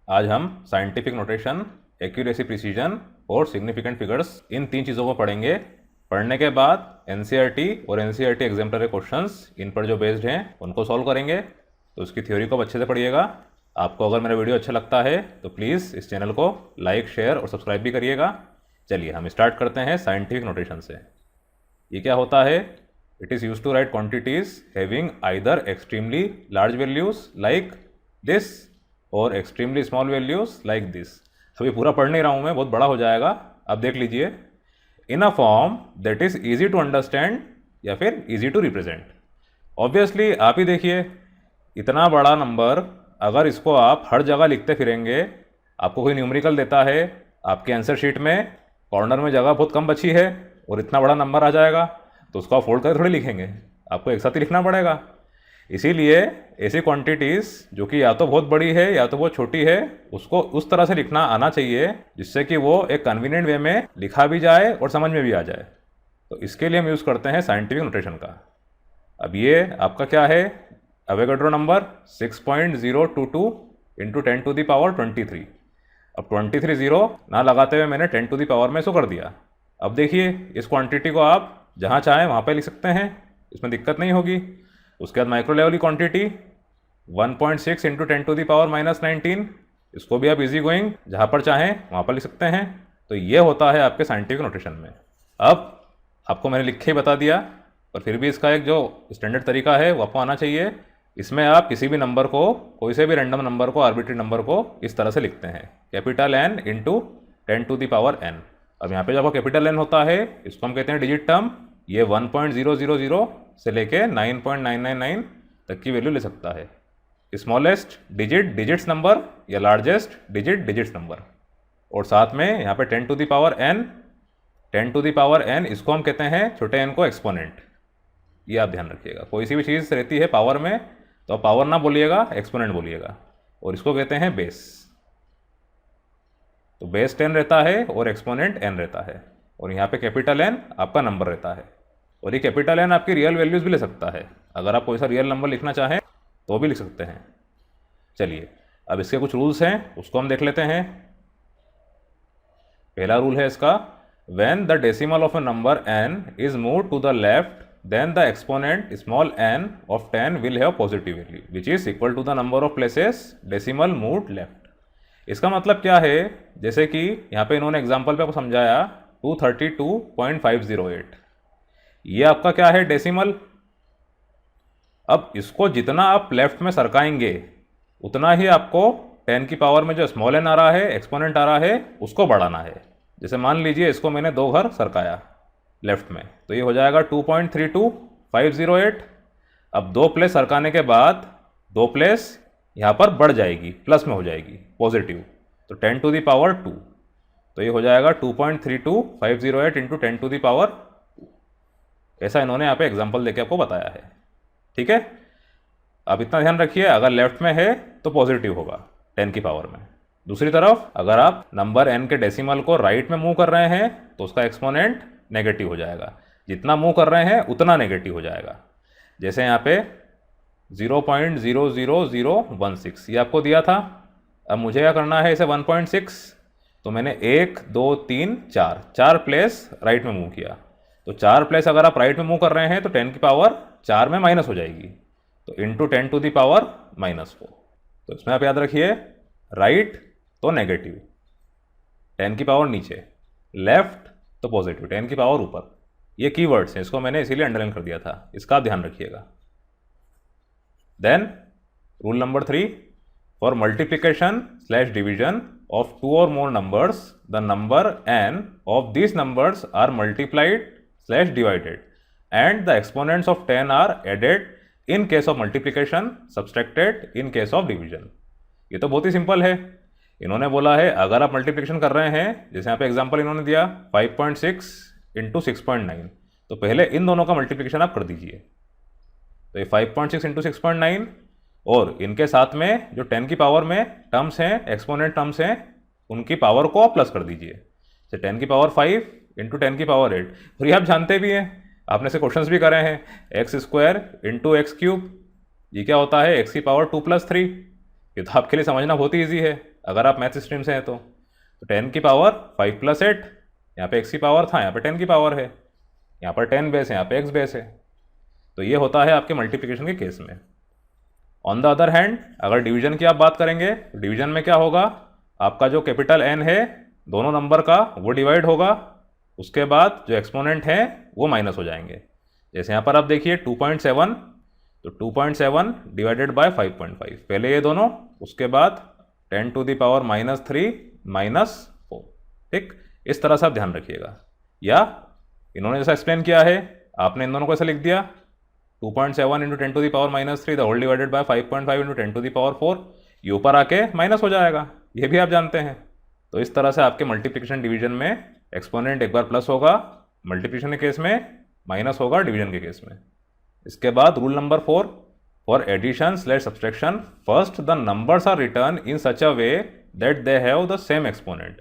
आज हम scientific notation, accuracy, precision और सिग्निफिकेंट फिगर्स, इन तीन चीज़ों को पढ़ेंगे। पढ़ने के बाद एनसीईआरटी और एनसीईआरटी एग्जाम्पलरी क्वेश्चंस इन पर जो बेस्ड हैं उनको सॉल्व करेंगे। तो उसकी थ्योरी को अच्छे से पढ़िएगा। आपको अगर मेरा वीडियो अच्छा लगता है तो प्लीज़ इस चैनल को लाइक, शेयर और सब्सक्राइब भी करिएगा। चलिए हम स्टार्ट करते हैं साइंटिफिक नोटेशन से। ये क्या होता है? It is use to write quantities having either extremely large values like this और extremely small values like this. अभी पूरा पढ़ नहीं रहा हूँ मैं, बहुत बड़ा हो जाएगा, आप देख लीजिए। In a form that is easy to understand या फिर ईजी टू रिप्रेजेंट। ऑब्वियसली आप ही देखिए, इतना बड़ा नंबर अगर इसको आप हर जगह लिखते फिरेंगे, आपको कोई न्यूमेरिकल देता है, आपके आंसर शीट में कॉर्नर में जगह बहुत कम बची है और इतना बड़ा नंबर आ जाएगा, तो उसको आप फोल्ड करके थोड़ी लिखेंगे, आपको एक साथ ही लिखना पड़ेगा। इसीलिए ऐसी क्वांटिटीज़ जो कि या तो बहुत बड़ी है या तो बहुत छोटी है, उसको उस तरह से लिखना आना चाहिए जिससे कि वो एक कन्वीनियंट वे में लिखा भी जाए और समझ में भी आ जाए। तो इसके लिए हम यूज़ करते हैं साइंटिफिक नोटेशन का। अब ये आपका क्या है? Avogadro number 6.022 into 10⁻23। अब 23 जीरो ना लगाते हुए मैंने 10⁻में इसको कर दिया। अब देखिए, इस क्वांटिटी को आप जहाँ चाहें वहाँ पे लिख सकते हैं, इसमें दिक्कत नहीं होगी। उसके बाद माइक्रो लेवल की क्वांटिटी 1.6 इंटू 10⁻⁻19, इसको भी आप इजी गोइंग जहाँ पर चाहें वहाँ पर लिख सकते हैं। तो ये होता है आपके साइंटिफिक नोटेशन में। अब आपको मैंने लिख के ही बता दिया, पर फिर भी इसका एक जो स्टैंडर्ड तरीका है वो आपको आना चाहिए। इसमें आप किसी भी नंबर को, कोई से भी रैंडम नंबर को, आर्बिट्री नंबर को इस तरह से लिखते हैं, कैपिटल N इंटू 10⁻n। अब यहाँ पे जब कैपिटल N होता है, इसको हम कहते हैं डिजिट टर्म। ये 1.000 से लेके 9.999 तक की वैल्यू ले सकता है। स्मॉलेस्ट डिजिट डिजिट्स नंबर या लार्जेस्ट डिजिट डिजिट्स नंबर। और साथ में यहाँ पे 10⁻n इसको हम कहते हैं छोटे n को एक्सपोनेंट। ये आप ध्यान रखिएगा, कोई सी भी चीज़ रहती है पावर में तो आप पावर ना बोलिएगा, एक्सपोनेंट बोलिएगा। और इसको कहते हैं बेस। तो बेस 10 रहता है और एक्सपोनेंट n रहता है, और यहाँ पे कैपिटल N आपका नंबर रहता है। और ये कैपिटल N आपकी रियल वैल्यूज़ भी ले सकता है, अगर आप कोई सा रियल नंबर लिखना चाहें तो भी लिख सकते हैं। चलिए, अब इसके कुछ रूल्स हैं, उसको हम देख लेते हैं। पहला रूल है इसका, when the decimal of a number n is move to the left then the exponent small n of 10 will have positive value which is equal to the number of places decimal moved left. इसका मतलब क्या है? जैसे कि यहाँ पे इन्होंने example पे आपको समझाया 232.508, ये आपका क्या है? डेसिमल। अब इसको जितना आप लेफ्ट में सरकाएंगे उतना ही आपको 10 की पावर में जो स्मॉल n आ रहा है, एक्सपोनेंट आ रहा है, उसको बढ़ाना है। जैसे मान लीजिए इसको मैंने 2 घर सरकाया लेफ्ट में, तो ये हो जाएगा 2.32508। अब 2 प्लेस सरकाने के बाद 2 प्लेस यहाँ पर बढ़ जाएगी, प्लस में हो जाएगी, पॉजिटिव, तो 10⁻²। तो ये हो जाएगा 2.32508 इंटू 10⁻²। ऐसा इन्होंने यहाँ पे एग्जाम्पल देके आपको बताया है, ठीक है। अब इतना ध्यान रखिए, अगर लेफ्ट में है तो पॉजिटिव होगा 10 की पावर में। दूसरी तरफ अगर आप नंबर n के डेसिमल को राइट में मूव कर रहे हैं तो उसका एक्सपोनेंट नेगेटिव हो जाएगा, जितना मूव कर रहे हैं उतना नेगेटिव हो जाएगा। जैसे यहाँ पे 0.00016 ये आपको दिया था। अब मुझे क्या करना है? इसे 1.6, तो मैंने 1 2 3 4 प्लेस राइट में मूव किया। तो 4 प्लेस अगर आप राइट में मूव कर रहे हैं तो 10 की पावर 4 में माइनस हो जाएगी, तो इंटू 10⁻⁻4। तो इसमें आप याद रखिए, राइट तो नेगेटिव 10 की पावर नीचे, लेफ्ट तो पॉजिटिव 10 की पावर ऊपर। ये कीवर्ड्स हैं, इसको मैंने इसीलिए अंडरलाइन कर दिया था, इसका आप ध्यान रखिएगा। Then rule number 3, for multiplication division of 2 or more numbers, the number n of these numbers are multiplied/divided and the exponents of 10 are added in case of multiplication, subtracted in case of division। ये तो बहुत ही simple है। इन्होंने बोला है अगर आप multiplication कर रहे हैं, जैसे यहाँ पे एग्जांपल इन्होंने दिया 5.6 इंटू 6.9, तो पहले इन दोनों का मल्टीप्लिकेशन आप कर दीजिए। तो ये 5.6 इंटू 6.9 और इनके साथ में जो 10 की पावर में टर्म्स हैं, एक्सपोनेंट टर्म्स हैं, उनकी पावर को आप प्लस कर दीजिए। जैसे 10 की पावर 5 इंटू 10 की पावर 8। और ये आप जानते भी हैं, आपने से क्वेश्चंस भी करे हैं, x² इंटू x³ ये क्या होता है? x की पावर 2 + 3। ये तो आपके लिए समझना बहुत ही ईजी है। अगर आप मैथ स्ट्रीम से हैं तो 10 की पावर 5 + 8, यहाँ पे x की पावर था, यहाँ पे 10 की पावर है, यहाँ पर 10 बेस है, यहाँ पे x बेस है। तो ये होता है आपके मल्टीप्लिकेशन के केस में। ऑन द अदर हैंड अगर डिवीजन की आप बात करेंगे तो डिवीजन में क्या होगा, आपका जो कैपिटल N है दोनों नंबर का वो डिवाइड होगा, उसके बाद जो एक्सपोनेंट है वो माइनस हो जाएंगे। जैसे यहाँ पर आप देखिए 2.7, तो 2.7 डिवाइडेड बाय 5.5, पहले ये दोनों, उसके बाद 10 टू द पावर -3 -4। ठीक, इस तरह से आप ध्यान रखिएगा। या इन्होंने जैसा एक्सप्लेन किया है आपने इन दोनों को ऐसा लिख दिया 2.7 × 10 to the power -3 the whole divided by 5.5 × 10 to the power 4, ये ऊपर आके माइनस हो जाएगा, ये भी आप जानते हैं। तो इस तरह से आपके मल्टीप्लिकेशन डिवीजन में एक्सपोनेंट एक बार प्लस होगा मल्टीप्लिकेशन के केस में, माइनस होगा डिवीजन के केस में। इसके बाद rule number 4, for addition / subtraction first the numbers are written in such a way that they have the same exponent.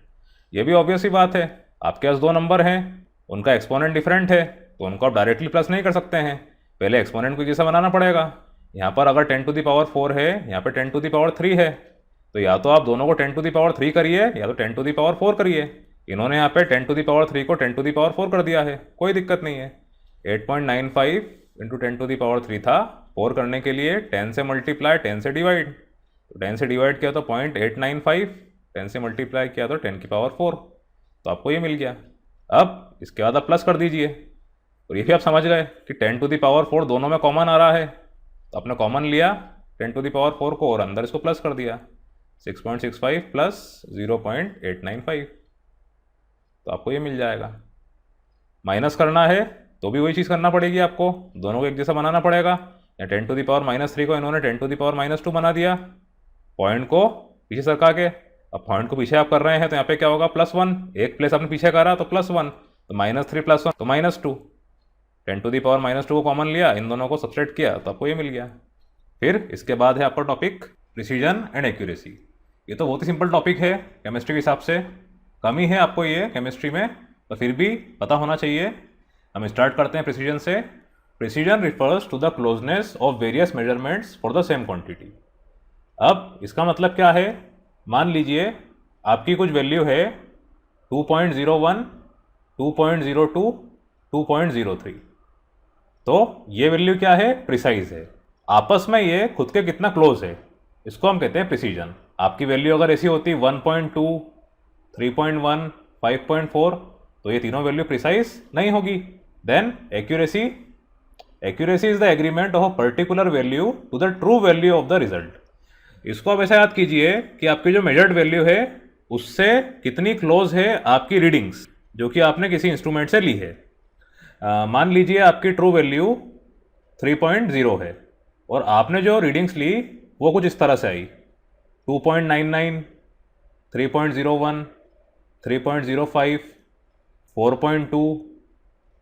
ये भी ऑब्वियस ही बात है, आपके पास दो नंबर हैं, उनका एक्सपोनेंट डिफरेंट है, तो उनको आप डायरेक्टली प्लस नहीं कर सकते हैं, पहले एक्सपोनेंट को जैसा बनाना पड़ेगा। यहाँ पर अगर 10 टू द पावर 4 है, यहाँ पे 10 टू द पावर 3 है, तो या तो आप दोनों को 10 टू द पावर 3 करिए या तो 10 टू द पावर 4 करिए। इन्होंने यहाँ पे 10 टू द पावर 3 को 10 टू द पावर 4 कर दिया है, कोई दिक्कत नहीं है। 8.95 × 10 टू द पावर 3 था, 4 करने के लिए 10 से मल्टीप्लाई 10 से डिवाइड, तो 10 से डिवाइड किया तो 0.895, 10 से मल्टीप्लाई किया तो 10 की पावर 4, तो आपको ये मिल गया। अब इसके बाद आप प्लस कर दीजिए, और ये भी आप समझ गए कि 10 टू द पावर 4 दोनों में कॉमन आ रहा है, तो आपने कॉमन लिया 10 टू द पावर 4 को और अंदर इसको प्लस कर दिया, 6.65 प्लस 0.895, तो आपको ये मिल जाएगा। माइनस करना है तो भी वही चीज़ करना पड़ेगी आपको, दोनों को एक जैसा बनाना पड़ेगा। या 10 टू द पावर -3 को इन्होंने 10 टू द पावर -2 बना दिया, पॉइंट को पीछे सरका के। अब पॉइंट को पीछे आप कर रहे हैं तो यहाँ पे क्या होगा, +1, एक प्लेस आपने पीछे करा तो +1, तो -3 + 1 तो -2, 10 टू द पावर -2 को कॉमन लिया, इन दोनों को सब्सट्रैक्ट किया तो आपको ये मिल गया। फिर इसके बाद है आपका टॉपिक प्रिसीजन एंड एक्यूरेसी। ये तो बहुत ही सिंपल टॉपिक है केमिस्ट्री के हिसाब से, कम ही है आपको ये केमिस्ट्री में, तो फिर भी पता होना चाहिए। हम स्टार्ट करते हैं प्रिसीजन से। Precision refers to the closeness of various measurements for the same quantity. अब इसका मतलब क्या है, मान लीजिए आपकी कुछ वैल्यू है 2.01, 2.02, 2.03, तो ये वैल्यू क्या है, प्रिसाइज है, आपस में ये खुद के कितना क्लोज है, इसको हम कहते हैं प्रिसीजन। आपकी वैल्यू अगर ऐसी होती 1.2, 3.1, 5.4, तो ये तीनों वैल्यू प्रिसाइज नहीं होगी। Then accuracy, accuracy is the agreement of a particular value to the true value of the result. इसको आप ऐसा याद कीजिए कि आपकी जो मेजर्ड वैल्यू है उससे कितनी क्लोज है आपकी रीडिंग्स जो कि आपने किसी इंस्ट्रूमेंट से ली है। मान लीजिए आपकी ट्रू वैल्यू 3.0 है और आपने जो रीडिंग्स ली वो कुछ इस तरह से आई 2.99, 3.01, 3.05, 4.2,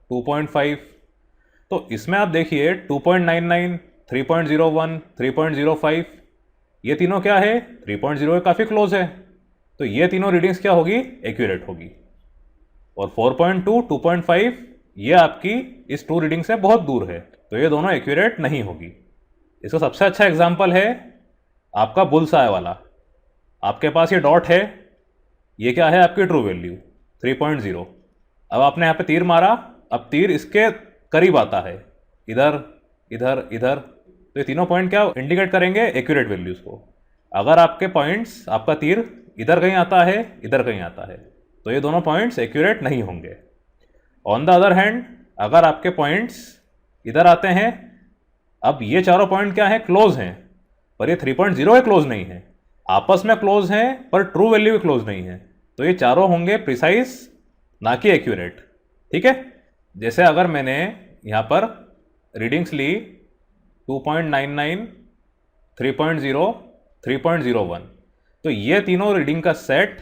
2.5। तो इसमें आप देखिए 2.99, 3.01, 3.05, ये तीनों क्या है, 3.0 के काफ़ी क्लोज है, तो ये तीनों रीडिंग्स क्या होगी, एक्यूरेट होगी। और 4.2, 2.5 ये आपकी इस टू रीडिंग से बहुत दूर है, तो ये दोनों एक्यूरेट नहीं होगी। इसका सबसे अच्छा एग्जाम्पल है आपका बुल्स आय वाला। आपके पास ये डॉट है, ये क्या है आपकी ट्रू वैल्यू 3.0। अब आपने यहाँ पे तीर मारा, अब तीर इसके करीब आता है, इधर इधर इधर, तो ये तीनों पॉइंट क्या इंडिकेट करेंगे, एक्यूरेट वैल्यूज को। अगर आपके पॉइंट्स, आपका तीर इधर कहीं आता है, इधर कहीं आता है, तो ये दोनों पॉइंट्स एक्यूरेट नहीं होंगे। ऑन द अदर हैंड अगर आपके पॉइंट्स इधर आते हैं, अब ये चारों पॉइंट क्या हैं, क्लोज हैं, पर ये 3.0 के क्लोज नहीं है, आपस में क्लोज हैं पर ट्रू वैल्यू भी क्लोज नहीं है, तो ये चारों होंगे प्रिसाइज ना कि एक्यूरेट। ठीक है, जैसे अगर मैंने यहाँ पर रीडिंग्स ली 2.99, 3.0, 3.01, तो ये तीनों रीडिंग का सेट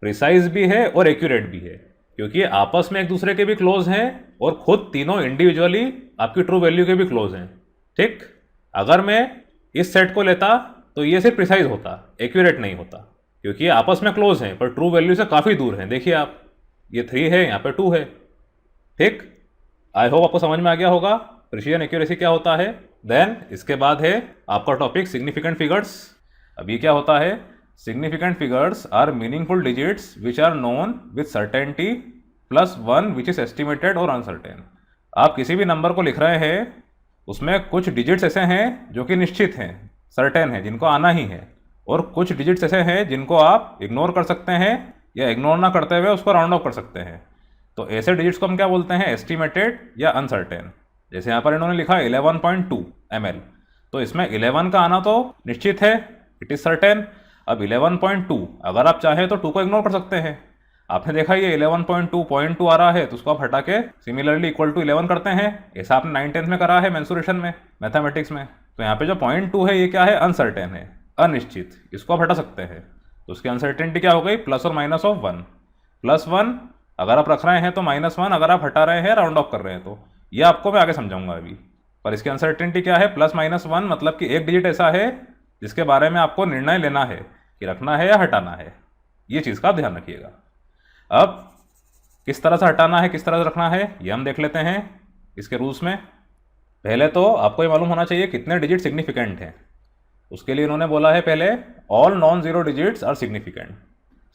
प्रिसाइज भी है और एक्यूरेट भी है, क्योंकि आपस में एक दूसरे के भी क्लोज हैं और खुद तीनों इंडिविजुअली आपकी ट्रू वैल्यू के भी क्लोज हैं। ठीक, अगर मैं इस सेट को लेता तो ये सिर्फ प्रिसाइज होता, एक्यूरेट नहीं होता, क्योंकि ये आपस में क्लोज हैं पर ट्रू वैल्यू से काफ़ी दूर हैं। देखिए आप, ये 3 है, यहाँ पे 2 है। ठीक, आई होप आपको समझ में आ गया होगा प्रिसीजन एक्यूरेसी क्या होता है। देन इसके बाद है आपका टॉपिक सिग्निफिकेंट फिगर्स। अब ये क्या होता है, significant figures are meaningful digits which are known with certainty plus one which is estimated or uncertain। आप किसी भी नंबर को लिख रहे हैं उसमें कुछ डिजिट्स ऐसे हैं जो कि निश्चित हैं, सर्टेन हैं, जिनको आना ही है, और कुछ डिजिट्स ऐसे हैं जिनको आप इग्नोर कर सकते हैं या इग्नोर ना करते हुए उसको राउंड ऑफ कर सकते हैं। तो ऐसे डिजिट्स को हम क्या बोलते हैं, एस्टिमेटेड या अनसर्टेन। जैसे यहाँ पर इन्होंने लिखा 11.2 ml, तो इसमें 11 का आना तो निश्चित है, इट इज़ सर्टेन। अब 11.2 अगर आप चाहें तो 2 को इग्नोर कर सकते हैं। आपने देखा ये 11.2 आ रहा है तो उसको आप हटा के सिमिलरली इक्वल टू 11 करते हैं। ऐसा आपने 9th-10th में करा है मेंसुरेशन में, मैथमेटिक्स में। तो यहाँ पे जो 0.2 है ये क्या है, अनसर्टेन है, अनिश्चित, इसको आप हटा सकते हैं। तो उसकी अनसर्टेनिटी क्या हो गई, प्लस और माइनस ऑफ 1। +1 अगर आप रख रहे हैं तो -1 अगर आप हटा रहे हैं, राउंड ऑफ कर रहे हैं तो। ये आपको मैं आगे समझाऊंगा अभी। पर इसकी अनसर्टेनिटी क्या है, +-1, मतलब कि एक डिजिट ऐसा है जिसके बारे में आपको निर्णय लेना है कि रखना है या हटाना है। ये चीज़ का आप ध्यान रखिएगा। अब किस तरह से हटाना है, किस तरह से रखना है, ये हम देख लेते हैं इसके रूल्स में। पहले तो आपको ये मालूम होना चाहिए कितने डिजिट सिग्निफिकेंट हैं। उसके लिए इन्होंने बोला है पहले all non zero digits are significant.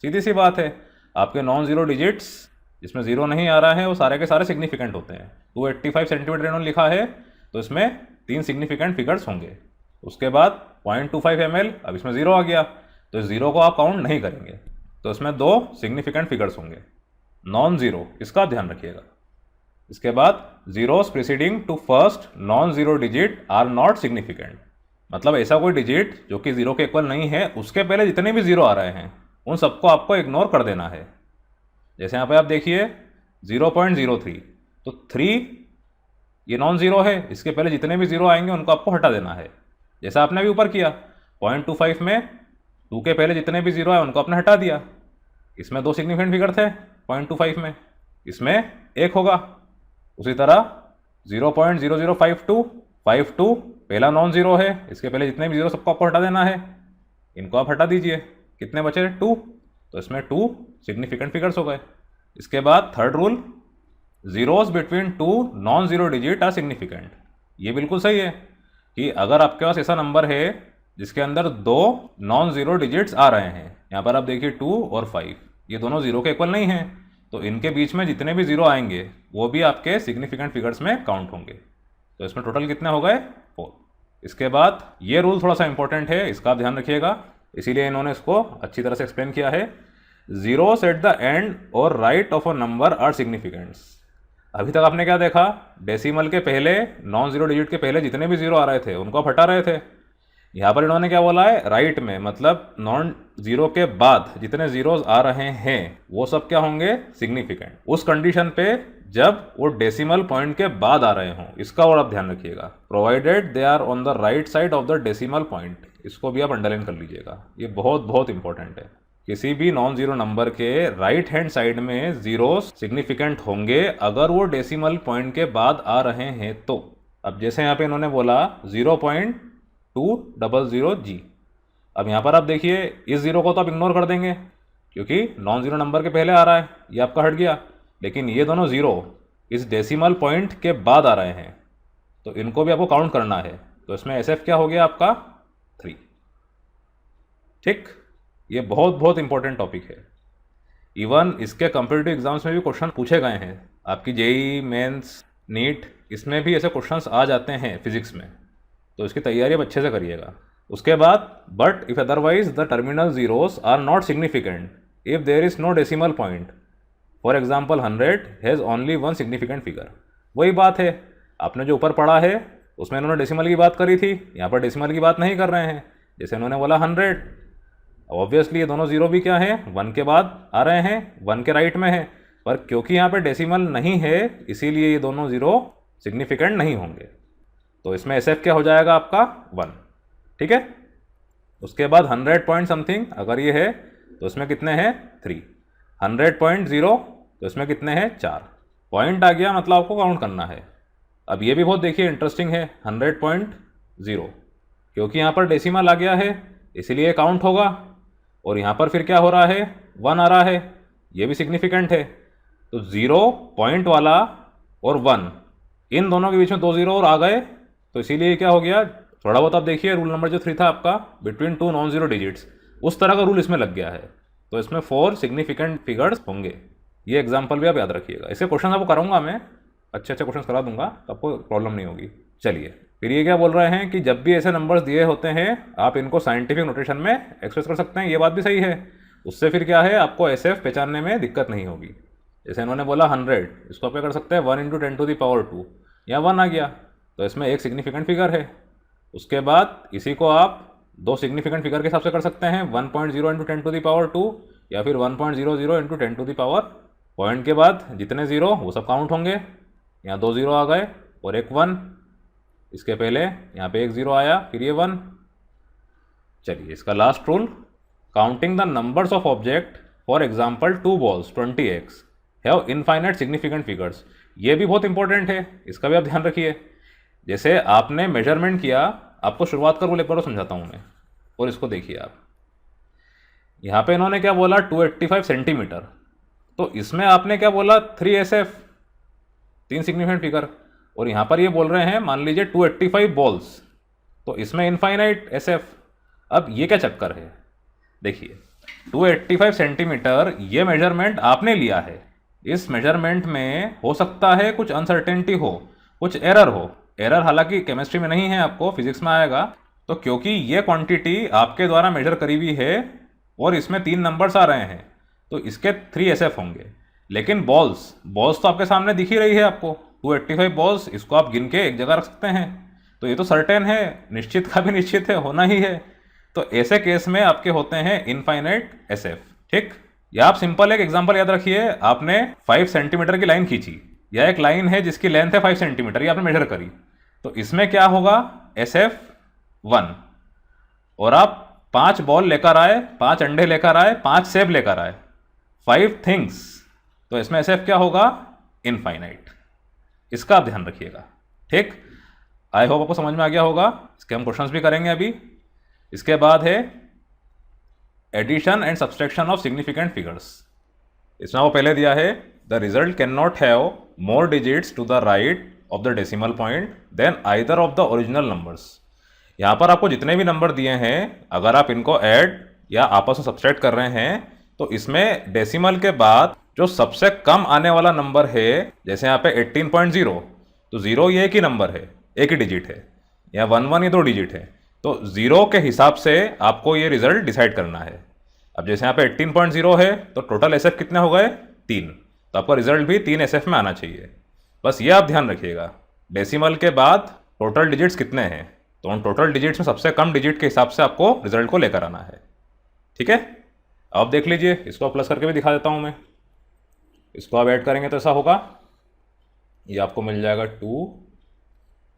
सीधी सी बात है, आपके नॉन जीरो डिजिट्स जिसमें जीरो नहीं आ रहा है वो सारे के सारे सिग्निफिकेंट होते हैं। 285 सेंटीमीटर इन्होंने लिखा है तो इसमें 3 सिग्निफिकेंट फिगर्स होंगे। उसके बाद 0.25 ml, अब इसमें जीरो आ गया तो इस जीरो को आप काउंट नहीं करेंगे, तो इसमें 2 सिग्निफिकेंट फिगर्स होंगे नॉन जीरो, इसका ध्यान रखिएगा। इसके बाद zeros preceding to first non zero digit are not significant, मतलब ऐसा कोई डिजिट जो कि जीरो के इक्वल नहीं है उसके पहले जितने भी जीरो आ रहे हैं उन सबको आपको इग्नोर कर देना है। जैसे यहाँ पे आप देखिए 0.03, तो 3 ये नॉन जीरो है, इसके पहले जितने भी जीरो आएंगे उनको आपको हटा देना है। जैसा आपने अभी ऊपर किया 0.25 में 2 के पहले जितने भी जीरो आए उनको आपने हटा दिया। इसमें 2 सिग्निफिकेंट फिगर थे 0.25 में, इसमें 1 होगा। उसी तरह 0.0052 पहला नॉन जीरो है, इसके पहले जितने भी जीरो सबको आपको हटा देना है, इनको आप हटा दीजिए। कितने बचे, 2, तो इसमें 2 सिग्निफिकेंट फिगर्स हो गए। इसके बाद third rule, zeros between 2 non zero digit are significant. ये बिल्कुल सही है कि अगर आपके पास ऐसा नंबर है जिसके अंदर 2 नॉन जीरो डिजिट्स आ रहे हैं, यहाँ पर आप देखिए 2 और 5, ये दोनों जीरो के इक्वल नहीं हैं, तो इनके बीच में जितने भी जीरो आएंगे वो भी आपके सिग्निफिकेंट फिगर्स में काउंट होंगे। तो इसमें टोटल कितने हो गए, 4। इसके बाद ये रूल थोड़ा सा इंपॉर्टेंट है, इसका आप ध्यान रखिएगा, इसीलिए इन्होंने इसको अच्छी तरह से एक्सप्लेन किया है। जीरोस एट द एंड और right of a number are significants. अभी तक आपने क्या देखा, डेसिमल के पहले, नॉन जीरो डिजिट के पहले जितने भी जीरो आ रहे थे उनको आप हटा रहे थे। यहाँ पर इन्होंने क्या बोला है, राइट में, मतलब नॉन जीरो के बाद जितने जीरोस आ रहे हैं वो सब क्या होंगे, सिग्निफिकेंट, उस कंडीशन पे जब वो डेसिमल पॉइंट के बाद आ रहे हों। इसका और आप ध्यान रखिएगा, provided they are on the right side of the decimal point, इसको भी आप अंडरलाइन कर लीजिएगा, ये बहुत बहुत इंपॉर्टेंट है। किसी भी नॉन जीरो नंबर के राइट हैंड साइड में जीरोस सिग्निफिकेंट होंगे अगर वो डेसिमल पॉइंट के बाद आ रहे हैं तो। अब जैसे यहाँ पे इन्होंने बोला 0.200G, अब यहाँ पर आप देखिए इस जीरो को तो आप इग्नोर कर देंगे क्योंकि नॉन जीरो नंबर के पहले आ रहा है, ये आपका हट गया। लेकिन ये दोनों जीरो इस डेसिमल पॉइंट के बाद आ रहे हैं तो इनको भी आपको काउंट करना है। तो इसमें SF क्या हो गया आपका, 3। ठीक, ये बहुत बहुत इंपॉर्टेंट टॉपिक है। इवन इसके कंपटीटिव एग्जाम्स में भी क्वेश्चन पूछे गए हैं, आपकी JEE मेंस, नीट, इसमें भी ऐसे क्वेश्चंस आ जाते हैं फिजिक्स में, तो इसकी तैयारी आप अच्छे से करिएगा। उसके बाद but if otherwise the terminal zeros are not significant if there is no decimal point, for example 100 has only 1 significant figure. वही बात है, आपने जो ऊपर पढ़ा है उसमें इन्होंने डेसिमल की बात करी थी, यहाँ पर डेसिमल की बात नहीं कर रहे हैं। जैसे इन्होंने बोला 100, ऑब्वियसली ये दोनों जीरो भी क्या है, 1 के बाद आ रहे हैं, 1 के राइट में है, पर क्योंकि यहाँ पे डेसिमल नहीं है इसीलिए ये दोनों जीरो सिग्निफिकेंट नहीं होंगे। तो इसमें SF क्या हो जाएगा आपका, 1। ठीक है, उसके बाद 100 पॉइंट समथिंग अगर ये है तो इसमें कितने हैं, 3। 100.0 तो इसमें कितने हैं, 4 पॉइंट आ गया, मतलब आपको काउंट करना है। अब ये भी बहुत देखिए इंटरेस्टिंग है, 100.0 क्योंकि यहाँ पर डेसिमल आ गया है इसीलिए काउंट होगा, और यहाँ पर फिर क्या हो रहा है, 1 आ रहा है, ये भी सिग्निफिकेंट है। तो 0 पॉइंट वाला और 1, इन दोनों के बीच में 2 जीरो और आ गए, तो इसीलिए क्या हो गया, थोड़ा बहुत आप देखिए रूल नंबर जो 3 था आपका, बिटवीन 2 नॉन जीरो डिजिट्स, उस तरह का रूल इसमें लग गया है। तो इसमें 4 सिग्निफिकेंट फिगर्स होंगे। ये एग्जाम्पल भी आप याद रखिएगा। इसके क्वेश्चन आपको कराऊंगा मैं, अच्छे अच्छे क्वेश्चन करा दूंगा, तो आपको प्रॉब्लम नहीं होगी। चलिए फिर ये क्या बोल रहे हैं कि जब भी ऐसे नंबर्स दिए होते हैं आप इनको साइंटिफिक नोटेशन में एक्सप्रेस कर सकते हैं। ये बात भी सही है। उससे फिर क्या है, आपको SF पहचानने में दिक्कत नहीं होगी। जैसे इन्होंने बोला 100, इसको आप क्या कर सकते हैं 1 × 10⁻², यहाँ 1 आ गया, तो इसमें एक सिग्निफिकेंट फिगर है। उसके बाद इसी को आप दो सिग्निफिकेंट फिगर के हिसाब से कर सकते हैं, 1.0 × 10⁻², या फिर 1.00 × 10⁻, पॉइंट के बाद जितने ज़ीरो वो सब काउंट होंगे। यहाँ 2 ज़ीरो आ गए और एक 1, इसके पहले यहाँ पे एक 0 आया, फिर ये 1। चलिए इसका last rule, counting the numbers of object, for example 2 balls 20x have infinite significant figures. ये भी बहुत इंपॉर्टेंट है, इसका भी आप ध्यान रखिए। जैसे आपने मेजरमेंट किया, आपको शुरुआत का रूल एक बार समझाता हूँ मैं, और इसको देखिए आप। यहाँ पे इन्होंने क्या बोला 285 सेंटीमीटर, तो इसमें आपने क्या बोला 3SF, 3 सिग्निफिकेंट फिगर। और यहाँ पर ये बोल रहे हैं मान लीजिए 285 बॉल्स, तो इसमें इनफाइनाइट SF। अब ये क्या चक्कर है, देखिए 285 सेंटीमीटर ये मेजरमेंट आपने लिया है। इस मेजरमेंट में हो सकता है कुछ अनसर्टेनिटी हो, कुछ एरर हो। एरर हालांकि केमिस्ट्री में नहीं है, आपको फिजिक्स में आएगा। तो क्योंकि ये क्वांटिटी आपके द्वारा मेजर करी हुई है और इसमें 3 नंबर्स आ रहे हैं, तो इसके 3SF होंगे। लेकिन बॉल्स तो आपके सामने दिख ही रही है आपको, 285 बॉल्स, इसको आप गिन के एक जगह रख सकते हैं। तो ये तो सर्टेन है, निश्चित का भी निश्चित है, होना ही है। तो ऐसे केस में आपके होते हैं इनफाइनाइट SF। ठीक, या आप सिंपल एक एग्जांपल याद रखिए। आपने 5 सेंटीमीटर की लाइन खींची, या एक लाइन है जिसकी लेंथ है 5 सेंटीमीटर, ये आपने मेजर करी, तो इसमें क्या होगा SF 1। और आप 5 बॉल लेकर आए, 5 अंडे लेकर आए, 5 सेब लेकर आए, 5 थिंग्स, तो इसमें SF क्या होगा इनफाइनाइट। इसका आप ध्यान रखिएगा। ठीक, आई होप आपको समझ में आ गया होगा। इसके हम क्वेश्चंस भी करेंगे अभी। इसके बाद है addition and subtraction of significant figures. इसमें वो पहले दिया है the result can not have more digits to the right of the decimal point than either of the original numbers. यहाँ पर आपको जितने भी नंबर दिए हैं, अगर आप इनको ऐड या आपस में सब्सट्रैक्ट कर रहे हैं, तो इसमें डेसिमल के बाद जो सबसे कम आने वाला नंबर है, जैसे यहाँ पे 18.0, तो 0 ये एक ही नंबर है, एक ही डिजिट है, या 11 ये 2 डिजिट है। तो 0 के हिसाब से आपको ये रिजल्ट डिसाइड करना है। अब जैसे यहाँ पे 18.0 है, तो टोटल SF कितने हो गए 3, तो आपका रिजल्ट भी 3 SF में आना चाहिए। बस ये आप ध्यान रखिएगा, डेसिमल के बाद टोटल डिजिट्स कितने हैं, तो उन टोटल डिजिट्स में सबसे कम डिजिट के हिसाब से आपको रिजल्ट को लेकर आना है। ठीक है, अब देख लीजिए, इसको प्लस करके भी दिखा देता हूँ मैं। इसको आप ऐड करेंगे तो ऐसा होगा, ये आपको मिल जाएगा 2,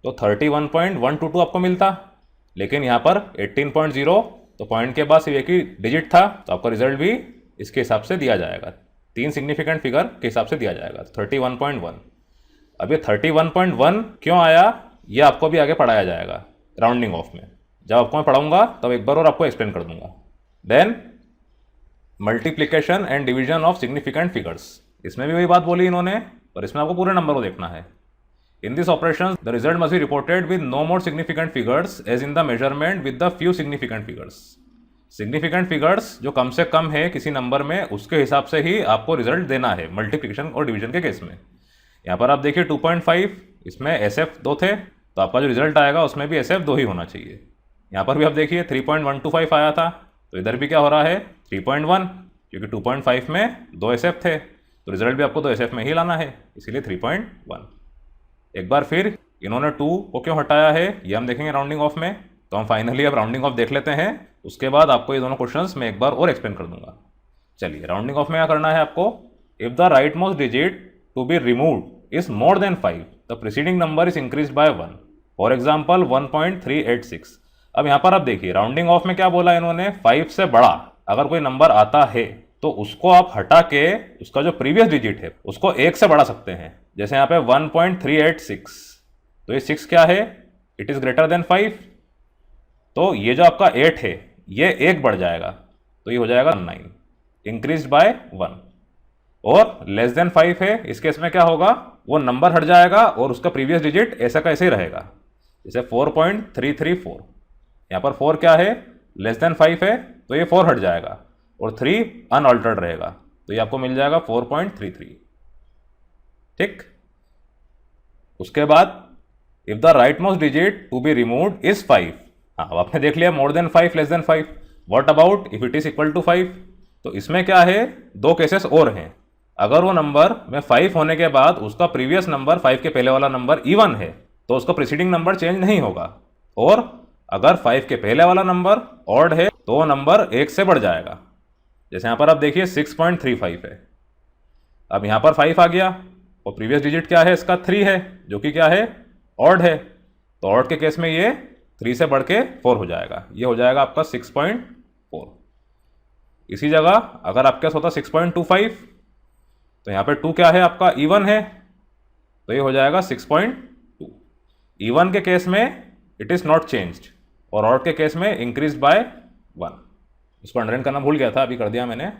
तो 31.122 आपको मिलता। लेकिन यहाँ पर 18.0, तो पॉइंट के बाद सिर्फ एक ही डिजिट था, तो आपका रिजल्ट भी इसके हिसाब से दिया जाएगा, 3 सिग्निफिकेंट फिगर के हिसाब से दिया जाएगा, 31.1। अब ये 31.1 क्यों आया, ये आपको भी आगे पढ़ाया जाएगा राउंडिंग ऑफ में। जब आपको मैं पढ़ाऊंगा तब एक बार और आपको एक्सप्लेन कर दूंगा। Then multiplication and division of significant figures, इसमें भी वही बात बोली इन्होंने, पर इसमें आपको पूरे नंबर को देखना है। In this operation, the result must be reported with no more significant figures as in the measurement with the few significant figures. Significant figures जो कम से कम है किसी नंबर में, उसके हिसाब से ही आपको रिजल्ट देना है मल्टीप्लिकेशन और डिवीजन के केस में। यहाँ पर आप देखिए 2.5, इसमें SF 2 थे, तो आपका जो रिजल्ट आएगा उसमें भी SF 2 ही होना चाहिए। यहाँ पर भी आप देखिए 3.125 आया था, तो इधर भी क्या हो रहा है 3.1, क्योंकि 2.5 में 2 SF थे, तो रिजल्ट भी आपको 2 SF में ही लाना है, इसीलिए 3.1। एक बार फिर इन्होंने 2 को क्यों हटाया है ये हम देखेंगे राउंडिंग ऑफ में। तो हम फाइनली अब राउंडिंग ऑफ देख लेते हैं, उसके बाद आपको ये दोनों क्वेश्चंस मैं एक बार और एक्सप्लेन कर दूंगा। चलिए राउंडिंग ऑफ में क्या करना है आपको, if the right most digit to be removed is more than 5, the preceding number is increase by 1, for example 1.386। अब यहाँ पर आप देखिए राउंडिंग ऑफ में क्या बोला इन्होंने, 5 से बड़ा अगर कोई नंबर आता है तो उसको आप हटा के उसका जो प्रीवियस डिजिट है उसको 1 से बढ़ा सकते हैं। जैसे यहाँ पे 1.386, तो ये 6 क्या है, इट इज ग्रेटर देन 5, तो ये जो आपका 8 है ये 1 बढ़ जाएगा, तो ये हो जाएगा 9, इंक्रीज बाय 1। और लेस देन 5 है, इस केस में क्या होगा, वो नंबर हट जाएगा और उसका प्रीवियस डिजिट ऐसा का ऐसे ही रहेगा। जैसे 4.334, यहाँ पर 4 क्या है, लेस देन 5 है तो ये 4 हट जाएगा और 3 अनऑल्टर्ड रहेगा, तो ये आपको मिल जाएगा 4.33। ठीक। उसके बाद if the right most digit to be removed is 5, हाँ अब आपने देख लिया more than 5 less than 5, what about if it is equal to 5? तो इसमें क्या है, दो केसेस और हैं। अगर वो नंबर में 5 होने के बाद उसका प्रीवियस नंबर 5 के पहले वाला नंबर इवन है तो उसका प्रीसीडिंग नंबर चेंज नहीं होगा, और अगर 5 के पहले वाला नंबर ऑड है तो वो नंबर 1 से बढ़ जाएगा। जैसे यहाँ पर आप देखिए 6.35 है, अब यहाँ पर 5 आ गया और प्रीवियस डिजिट क्या है इसका 3 है जो कि क्या है ऑड है, तो ऑड के केस में ये 3 से बढ़ के 4 हो जाएगा, ये हो जाएगा आपका 6.4। इसी जगह अगर आपके पास होता 6.25 तो यहाँ पे 2 क्या है आपका इवन है, तो ये हो जाएगा 6.2। इवन के केस में इट इज़ नॉट चेंज्ड और ऑड के केस में इंक्रीज बाय 1। इसको अंडरलाइन करना भूल गया था, अभी कर दिया मैंने।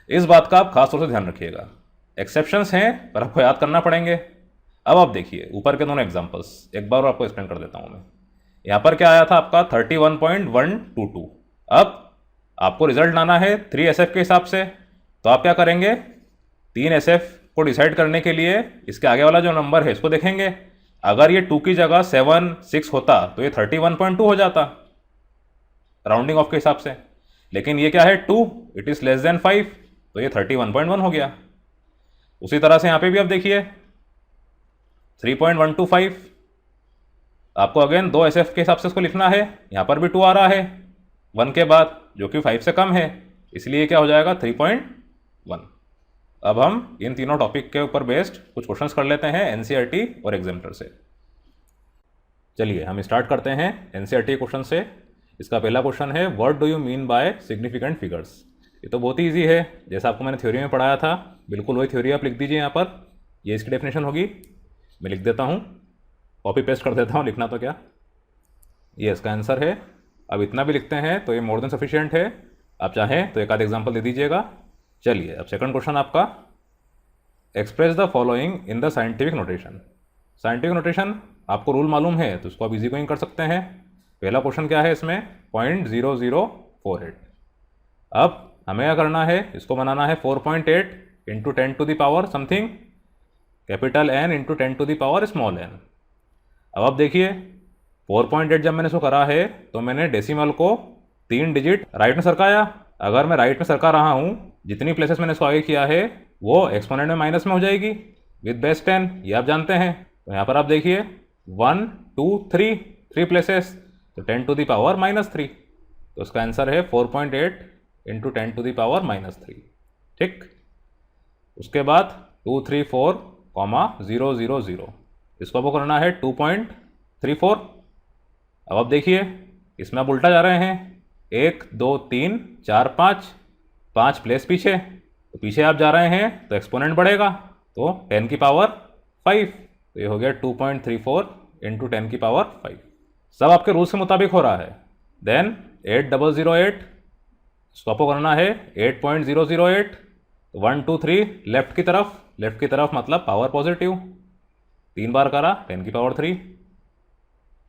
इस बात का आप खास तौर से ध्यान रखिएगा, एक्सेप्शंस हैं पर आपको याद करना पड़ेंगे। अब आप देखिए ऊपर के दोनों एग्जांपल्स एक बार और आपको एक्सप्लेन कर देता हूं मैं। यहाँ पर क्या आया था आपका 31.122। अब आपको रिजल्ट लाना है 3 SF के हिसाब से, तो आप क्या करेंगे, 3 SF को डिसाइड करने के लिए इसके आगे वाला जो नंबर है इसको देखेंगे। अगर ये 2 की जगह 7, 6 होता तो ये 31.2 हो जाता राउंडिंग ऑफ के हिसाब से, लेकिन ये क्या है 2, इट इज लेस देन 5, तो ये 31.1 हो गया। उसी तरह से यहाँ पे भी आप देखिए 3.125, आपको अगेन 2 SF के हिसाब से इसको लिखना है। यहाँ पर भी 2 आ रहा है 1 के बाद जो कि 5 से कम है, इसलिए क्या हो जाएगा 3.1। अब हम इन तीनों टॉपिक के ऊपर बेस्ड कुछ क्वेश्चंस कर लेते हैं NCERT और एग्जामिनर से। चलिए हम स्टार्ट करते हैं NCERT क्वेश्चन से। इसका पहला क्वेश्चन है what do you mean by significant figures. ये तो बहुत ही ईजी है, जैसा आपको मैंने थ्योरी में पढ़ाया था बिल्कुल वही थ्योरी आप लिख दीजिए। यहाँ पर ये इसकी डेफिनेशन होगी, मैं लिख देता हूँ, कॉपी पेस्ट कर देता हूँ, लिखना तो क्या, ये इसका आंसर है। अब इतना भी लिखते हैं तो ये मोर देन सफिशिएंट है, आप चाहें तो एक आध एग्जाम्पल दे दीजिएगा। चलिए अब सेकंड क्वेश्चन आपका, express the following in the scientific notation. Scientific notation आपको रूल मालूम है तो इसको आप इजी गोइंग कर सकते हैं। पहला क्वेश्चन क्या है इसमें 0.0048। अब हमें क्या करना है, इसको बनाना है 4.8 into 10 to the power something capital N into 10 to the power small n। अब आप देखिए 4.8 जब मैंने इसको करा है तो मैंने डेसिमल को 3 डिजिट राइट में सरकाया। अगर मैं राइट में सरका रहा हूँ, जितनी प्लेसेस मैंने इसको आगे किया है वो एक्सपोनेंट में माइनस में हो जाएगी विद बेस 10, ये आप जानते हैं। तो यहाँ पर आप देखिए 1, 2, 3 प्लेसेस, तो 10 टू द पावर -3, तो इसका आंसर है 4.8 इंटू 10 टू द पावर -3। ठीक। उसके बाद 2, 3, 4, 0, 0, 0, इसको आपको करना है 2.34। अब आप देखिए इसमें आप उल्टा जा रहे हैं, 1, 2, 3, 4, 5 प्लेस पीछे, तो पीछे आप जा रहे हैं तो एक्सपोनेंट बढ़ेगा, तो 10 की पावर 5, तो ये हो गया 2.34 इंटू 10 की पावर 5। सब आपके रूल्स के मुताबिक हो रहा है। देन 8008, इसको आपको करना है 8.008, 1, 2, 3 लेफ्ट की तरफ मतलब पावर पॉजिटिव, 3 बार करा 10 की पावर 3,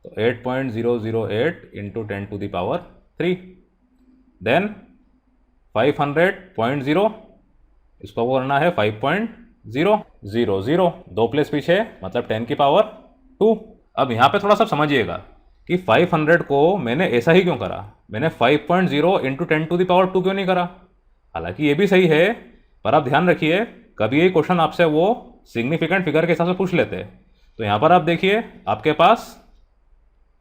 तो 8.008 into 10 to the power 3। Then 500.0, इसको आपको करना है 5.000, 2 प्लेस पीछे मतलब 10 की पावर 2। अब यहाँ पे थोड़ा सा समझिएगा कि 500 को मैंने ऐसा ही क्यों करा, मैंने 5.0 इंटू 10 टू द पावर 2 क्यों नहीं करा। हालांकि ये भी सही है, पर आप ध्यान रखिए कभी यही क्वेश्चन आपसे वो सिग्निफिकेंट फिगर के हिसाब से पूछ लेते हैं। तो यहाँ पर आप देखिए आपके पास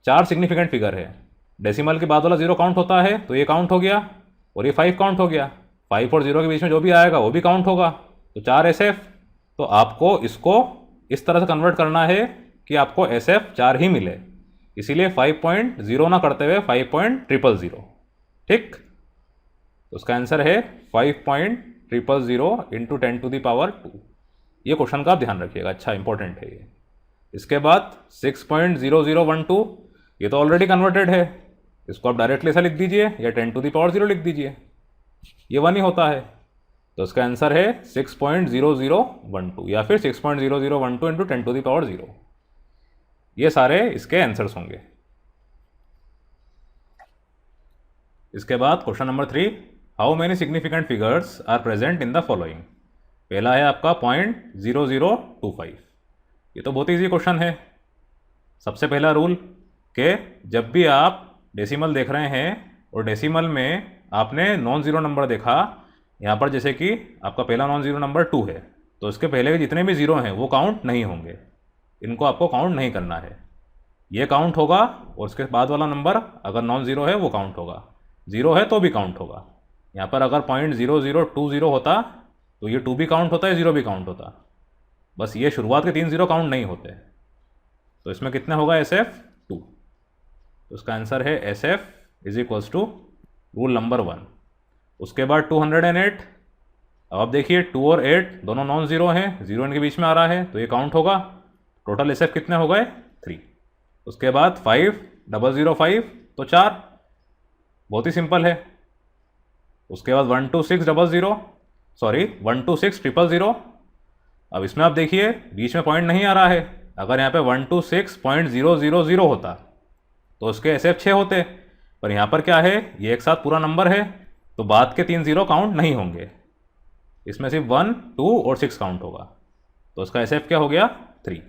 4 सिग्निफिकेंट फिगर है, डेसिमल के बाद वाला 0 काउंट होता है तो ये काउंट हो गया, और ये 5 काउंट हो गया, 5 और 0 के बीच में जो भी आएगा वो भी काउंट होगा, तो 4 SF। तो आपको इसको इस तरह से कन्वर्ट करना है कि आपको SF 4 ही मिले, इसीलिए 5.0 ना करते हुए 5.000। ठीक। तो उसका आंसर है 5.000 इंटू 10 टू द पावर 2। ये क्वेश्चन का आप ध्यान रखिएगा, अच्छा इंपॉर्टेंट है ये। इसके बाद 6.0012, ये तो ऑलरेडी कन्वर्टेड है, इसको आप डायरेक्टली ऐसा लिख दीजिए या 10 टू द पावर 0 लिख दीजिए, ये 1 ही होता है। तो इसका आंसर है 6.0012 या फिर 6.0012 इंटू 10 टू द पावर 0। ये सारे इसके आंसर्स होंगे। इसके बाद question number 3, how many significant figures are present in the following. पहला है आपका 0.0025। ये तो बहुत ईजी क्वेश्चन है। सबसे पहला रूल कि जब भी आप डेसिमल देख रहे हैं और डेसिमल में आपने नॉन ज़ीरो नंबर देखा, यहाँ पर जैसे कि आपका पहला नॉन ज़ीरो नंबर 2 है, तो इसके पहले के जितने भी ज़ीरो हैं वो काउंट नहीं होंगे, इनको आपको काउंट नहीं करना है। ये काउंट होगा और उसके बाद वाला नंबर अगर नॉन ज़ीरो है वो काउंट होगा, ज़ीरो है तो भी काउंट होगा। यहाँ पर अगर 0.0020 होता तो ये 2 भी काउंट होता है, 0 भी काउंट होता, बस ये शुरुआत के 3 ज़ीरो काउंट नहीं होते। तो इसमें कितने होगा SF2। तो इसका आंसर है SF is equals to rule number 1। उसके बाद 208। अब आप देखिए 2 और 8 दोनों नॉन ज़ीरो हैं, ज़ीरो इनके बीच में आ रहा है तो ये काउंट होगा। टोटल SF कितने हो गए 3। उसके बाद 5005 तो 4, बहुत ही सिंपल है। उसके बाद 12600। अब इसमें आप देखिए बीच में पॉइंट नहीं आ रहा है। अगर यहाँ पे 126.000 होता तो उसके SF 6 होते, पर यहाँ पर क्या है, ये एक साथ पूरा नंबर है तो बाद के 3 ज़ीरो काउंट नहीं होंगे, इसमें सिर्फ 1, 2 और 6 काउंट होगा। तो उसका SF क्या हो गया 3।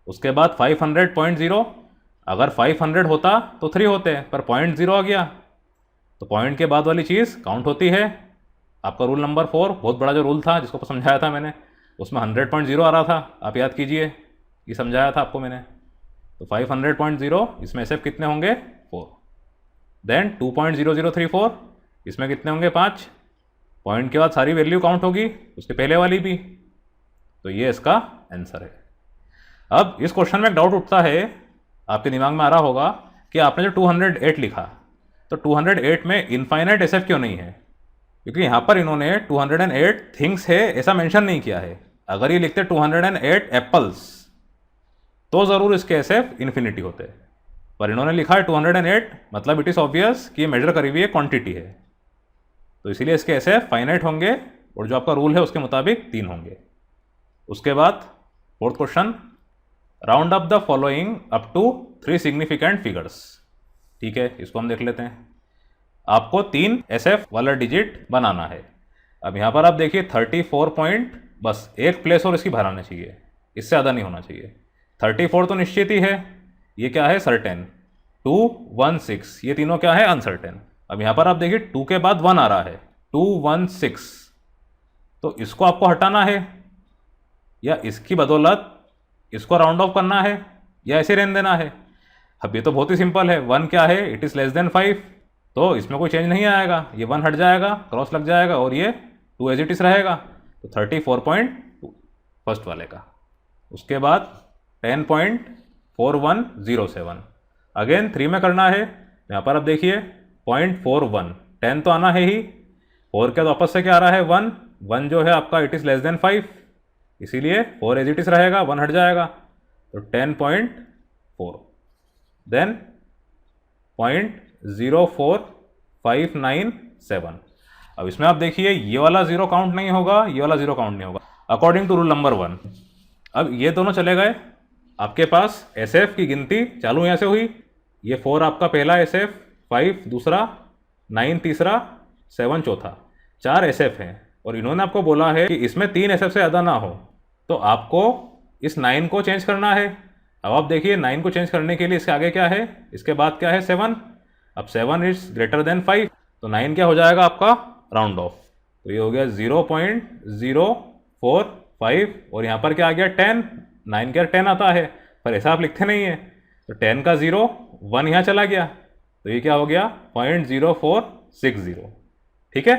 उसके बाद 500.0। अगर 500 होता तो 3 होते, पर 0.0 आ गया तो पॉइंट के बाद वाली चीज़ काउंट होती है। आपका रूल नंबर 4 बहुत बड़ा जो रूल था जिसको समझाया था मैंने, उसमें 100.0 आ रहा था, आप याद कीजिए, ये समझाया था आपको मैंने। तो 500.0 इसमें SF कितने होंगे 4। देन 2.0034 इसमें कितने होंगे 5। पॉइंट के बाद सारी वैल्यू काउंट होगी, उसके पहले वाली भी। तो ये इसका आंसर है। अब इस क्वेश्चन में एक डाउट उठता है, आपके दिमाग में आ रहा होगा कि आपने जो 208 लिखा, तो 208 में इनफाइनाइट SF क्यों नहीं है? क्योंकि यहाँ पर इन्होंने 208 थिंग्स है ऐसा मेंशन नहीं किया है। अगर ये लिखते 208 एप्पल्स तो ज़रूर इसके SF इन्फिनिटी होते, पर इन्होंने लिखा है 208, मतलब इट इज़ ऑब्वियस कि ये मेजर करी हुई एक क्वांटिटी है, तो इसीलिए इसके SF फाइनाइट होंगे और जो आपका रूल है उसके मुताबिक 3 होंगे। उसके बाद fourth question, round up the following up to 3 significant figures. ठीक है, इसको हम देख लेते हैं। आपको 3 SF वाला डिजिट बनाना है। अब यहाँ पर आप देखिए 34 पॉइंट, बस एक प्लेस और इसकी बाहर आना चाहिए, इससे ज़्यादा नहीं होना चाहिए। 34 तो निश्चित ही है, ये क्या है सर्टेन। 2, 1, 6 ये तीनों क्या है अनसर्टेन। अब यहाँ पर आप देखिए 2 के बाद 1 आ रहा है, 2, 1, 6, तो इसको आपको हटाना है या इसकी बदौलत इसको राउंड ऑफ करना है या ऐसे रहने देना है। अब ये तो बहुत ही सिंपल है, 1 क्या है, इट इज़ लेस देन 5, तो इसमें कोई चेंज नहीं आएगा, ये 1 हट जाएगा, क्रॉस लग जाएगा और ये 2 एज इट इज़ रहेगा। तो 34.2 फर्स्ट वाले का। उसके बाद 10.4107 अगेन 3 में करना है। यहाँ पर आप देखिए 0.41, 10 तो आना है ही, 4 के वापस से क्या आ रहा है 1, 1 जो है आपका इट इज़ लेस देन 5, इसीलिए 4 एज इट इज़ रहेगा, 1 हट जाएगा, तो 10.4, देन 0.04597। अब इसमें आप देखिए ये वाला ज़ीरो काउंट नहीं होगा, ये वाला ज़ीरो काउंट नहीं होगा अकॉर्डिंग टू रूल नंबर 1। अब ये दोनों चले गए, आपके पास SF की गिनती चालू यहाँ से हुई। ये 4 आपका पहला SF, 5 दूसरा, 9 तीसरा, 7 चौथा, 4 SF हैं और इन्होंने आपको बोला है कि इसमें 3 SF से ज़्यादा ना हो, तो आपको इस 9 को चेंज करना है। अब आप देखिए 9 को चेंज करने के लिए इसके आगे क्या है, इसके बाद क्या है 7। अब 7 इज ग्रेटर देन 5, तो 9 क्या हो जाएगा आपका राउंड ऑफ, तो ये हो गया 0.045 और यहाँ पर क्या आ गया 10। 9 क्या 10 आता है, पर ऐसा आप लिखते नहीं है, तो 10 का 0, 1 यहाँ चला गया, तो ये क्या हो गया 0.0460। ठीक है,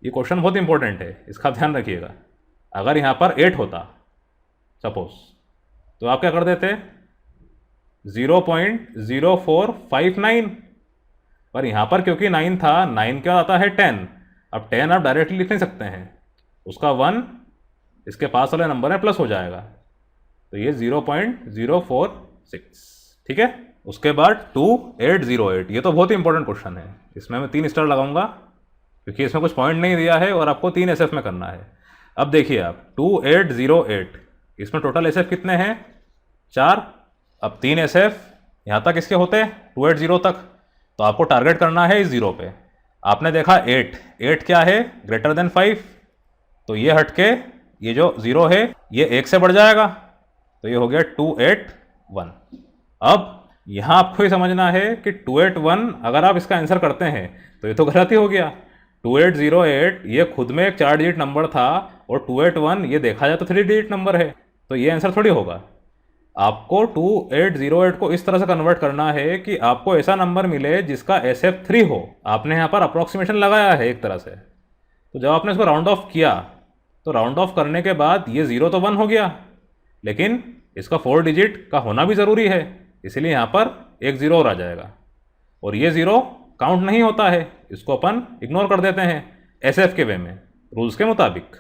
ये क्वेश्चन बहुत इंपॉर्टेंट है, इसका ध्यान रखिएगा। अगर यहाँ पर 8 होता सपोज, तो आप क्या कर देते 0.0459, पर यहाँ पर क्योंकि 9 था, 9 क्या आता है 10। अब 10 आप डायरेक्टली लिख नहीं सकते हैं, उसका 1 इसके पास वाले नंबर में प्लस हो जाएगा, तो ये 0.046। ठीक है, उसके बाद 2808, ये तो बहुत ही इंपॉर्टेंट क्वेश्चन है, इसमें मैं 3 स्टार लगाऊंगा क्योंकि इसमें कुछ पॉइंट नहीं दिया है और आपको 3 SF में करना है। अब देखिए आप 2808, इसमें टोटल SF कितने हैं 4। अब 3 SF यहाँ तक इसके होते हैं 280 तक, तो आपको टारगेट करना है इस 0 पे। आपने देखा 8 क्या है, ग्रेटर देन 5, तो ये हट के ये जो 0 है ये 1 से बढ़ जाएगा, तो ये हो गया 281। अब यहाँ आपको ये समझना है कि 281 अगर आप इसका आंसर करते हैं तो ये तो गलत ही हो गया। 2808 ये खुद में एक 4 डिजिट नंबर था और 281 ये देखा जाए तो 3 डिजिट नंबर है, तो ये आंसर थोड़ी होगा। आपको 2808 को इस तरह से कन्वर्ट करना है कि आपको ऐसा नंबर मिले जिसका SF3 हो। आपने यहाँ पर अप्रोक्सीमेशन लगाया है एक तरह से। तो जब आपने इसको राउंड ऑफ किया तो राउंड ऑफ करने के बाद ये 0 तो 1 हो गया, लेकिन इसका 4 डिजिट का होना भी ज़रूरी है, इसलिए यहाँ पर एक 0 और आ जाएगा। और ये 0 काउंट नहीं होता है, इसको अपन इग्नोर कर देते हैं SF के वे में, रूल्स के मुताबिक।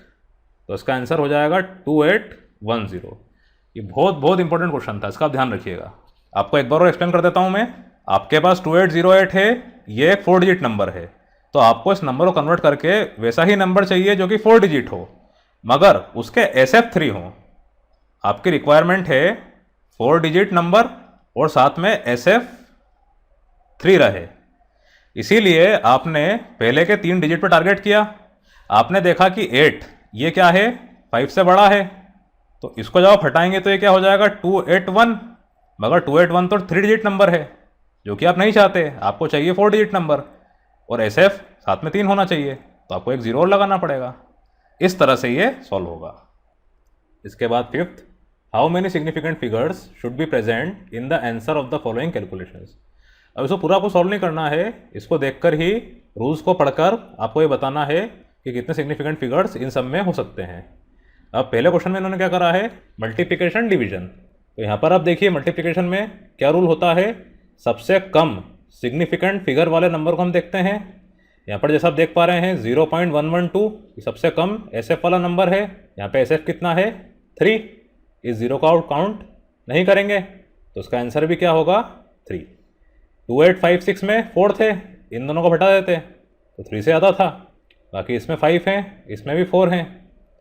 तो इसका आंसर हो जाएगा 2810। ये बहुत बहुत इंपॉर्टेंट क्वेश्चन था, इसका आप ध्यान रखिएगा। आपको एक बार और एक्सप्लेन कर देता हूँ मैं। आपके पास 2808 है, ये एक 4 डिजिट नंबर है, तो आपको इस नंबर को कन्वर्ट करके वैसा ही नंबर चाहिए जो कि 4 डिजिट हो, मगर उसके SF3 हो। आपकी रिक्वायरमेंट है 4 डिजिट नंबर और साथ में SF3 रहे। इसीलिए आपने पहले के 3 डिजिट पर टारगेट किया। आपने देखा कि 8 ये क्या है, 5 से बड़ा है, तो इसको जब आप हटाएंगे तो ये क्या हो जाएगा 281। मगर 281 तो 3 डिजिट नंबर है, जो कि आप नहीं चाहते, आपको चाहिए 4 डिजिट नंबर, और SF साथ में 3 होना चाहिए, तो आपको एक 0 और लगाना पड़ेगा। इस तरह से ये सॉल्व होगा। इसके बाद 5th, how many significant figures should be present in the answer of the following calculations. अब इसको पूरा को सॉल्व नहीं करना है, इसको देखकर ही रूल्स को पढ़कर आपको ये बताना है कि कितने सिग्निफिकेंट फिगर्स इन सब में हो सकते हैं। अब पहले क्वेश्चन में इन्होंने क्या करा है, मल्टीप्लिकेशन डिवीजन। तो यहाँ पर आप देखिए मल्टीप्लिकेशन में क्या रूल होता है, सबसे कम सिग्निफिकेंट फिगर वाले नंबर को हम देखते हैं। यहाँ पर जैसा आप देख पा रहे हैं 0.112 ये सबसे कम SF वाला नंबर है। यहाँ पे SF कितना है, 3। इस 0 का आउट काउंट नहीं करेंगे, तो उसका आंसर भी क्या होगा, 3। 2856 में 4 थे, इन दोनों को हटा देते तो 3 से ज़्यादा था। बाकी इसमें 5 हैं, इसमें भी 4 हैं,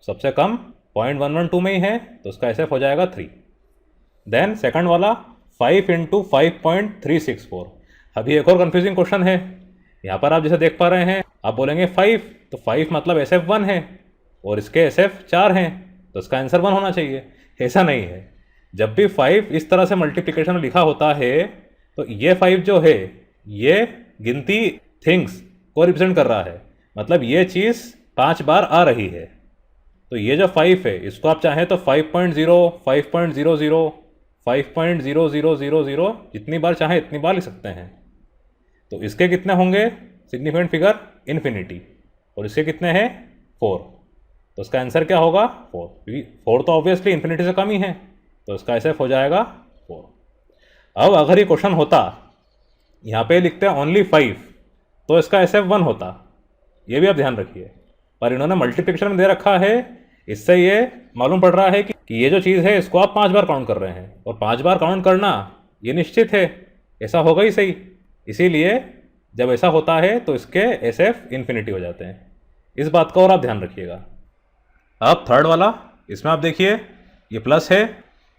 सबसे कम 0.112 में ही है, तो उसका SF हो जाएगा 3। देन सेकंड वाला 5 × 5.364। अभी एक और कंफ्यूजिंग क्वेश्चन है। यहाँ पर आप जैसे देख पा रहे हैं, आप बोलेंगे 5, तो 5 मतलब SF1 है और इसके SF 4 हैं, तो इसका आंसर 1 होना चाहिए। ऐसा नहीं है, जब भी 5 इस तरह से मल्टीप्लिकेशन में लिखा होता है तो ये 5 जो है ये गिनती थिंग्स को रिप्रेजेंट कर रहा है, मतलब ये चीज़ 5 बार आ रही है। तो ये जो 5 है इसको आप चाहें तो 5.0, 5.00, 5.0000 जितनी बार चाहें इतनी बार लिख सकते हैं। तो इसके कितने होंगे सिग्निफिकेंट फिगर, इन्फिनिटी, और इसके कितने हैं 4, तो इसका आंसर क्या होगा 4। 4 तो ऑब्वियसली इन्फिनिटी से कम ही है, तो इसका SF हो जाएगा 4। अब अगर ये क्वेश्चन होता, यहाँ पे लिखते हैं ओनली 5, तो इसका SF 1 होता, ये भी आप ध्यान रखिए। पर इन्होंने मल्टीप्लिकेशन में दे रखा है, इससे ये मालूम पड़ रहा है कि ये जो चीज़ है इसको आप 5 बार काउंट कर रहे हैं, और 5 बार काउंट करना ये निश्चित है, ऐसा होगा ही सही। इसीलिए जब ऐसा होता है तो इसके SF इन्फिनिटी हो जाते हैं। इस बात का और आप ध्यान रखिएगा। अब थर्ड वाला, इसमें आप देखिए ये प्लस है,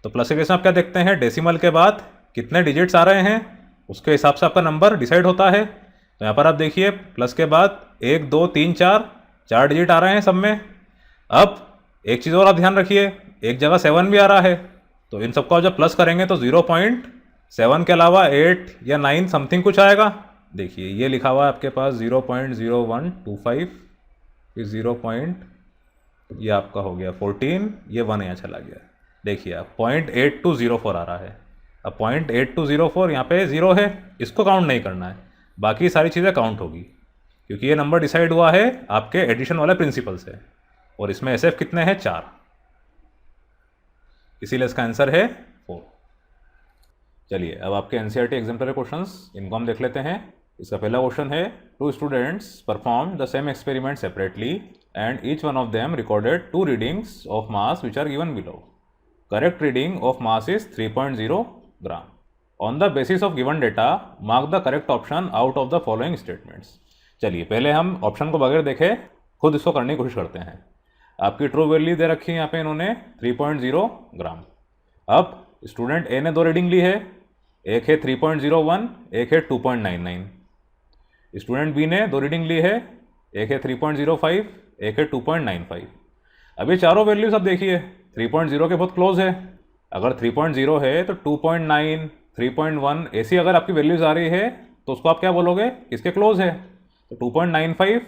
तो प्लस के केस में आप क्या देखते हैं, डेसिमल के बाद कितने डिजिट्स आ रहे हैं उसके हिसाब से आपका नंबर डिसाइड होता है। तो यहाँ पर आप देखिए प्लस के बाद 1 2 3 4 डिजिट आ रहे हैं सब में। अब एक चीज़ और आप ध्यान रखिए, एक जगह 7 भी आ रहा है, तो इन सबको जब प्लस करेंगे तो 0.7 के अलावा 8 या 9 समथिंग कुछ आएगा। देखिए ये लिखा हुआ है आपके पास 0.0125, फिर 0. ये आपका हो गया 14, ये 1 यहाँ चला गया। देखिए आप 0.8204 आ रहा है। अब 0.8204 यहाँ पे 0 है, इसको काउंट नहीं करना है, बाकी सारी चीज़ें काउंट होगी, क्योंकि ये नंबर डिसाइड हुआ है आपके एडिशन वाले प्रिंसिपल से, और इसमें SF कितने हैं 4, इसीलिए इसका आंसर है 4। चलिए अब आपके NCERT एग्जाम्पलरी क्वेश्चंस, इनको हम देख लेते हैं। इसका पहला क्वेश्चन है, 2 students perform the same experiment separately and each one of them recorded 2 readings of mass which are given below. Correct reading of mass is 3.0 gram. On the basis of given data mark the correct option out of the following statements. चलिए पहले हम option को बगैर देखे खुद इसको करने की कोशिश करते हैं। आपकी ट्रू वैल्यू दे रखी है यहाँ पे इन्होंने 3.0 ग्राम। अब स्टूडेंट ए ने 2 रीडिंग ली है, एक है 3.01, एक है 2.99। स्टूडेंट बी ने दो रीडिंग ली है, एक है 3.05, एक है 2.95। अब ये चारों वैल्यूज अब देखिए 3.0 के बहुत क्लोज है। अगर 3.0 है तो 2.9, 3.1 ऐसी अगर आपकी वैल्यूज आ रही है तो उसको आप क्या बोलोगे, किसके क्लोज है? तो 2.95,